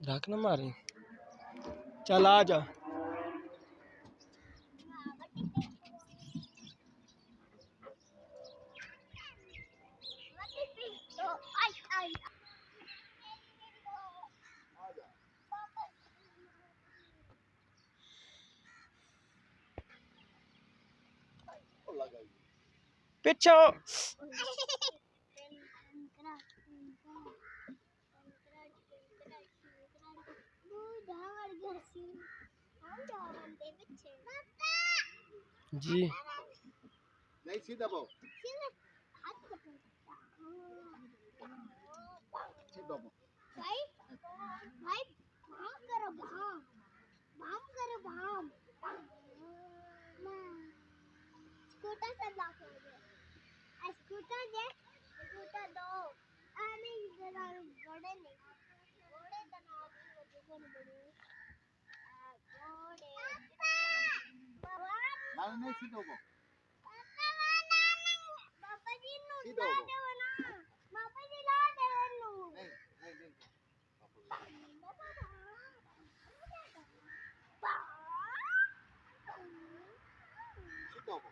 धक न मारी चल आ जा पीछे जी नहीं सीधा बो भाई भाई भाम करो भाम स्कूटर से ब्लॉक हो गया स्कूटर दो नहीं जरा घोड़े नहीं घोड़े तो ना कौन बड़े घोड़े ना नहीं सीधा बो पापा जी नु सीधा ला बो देव ना पापा जी ला देव नु नहीं सीधा बो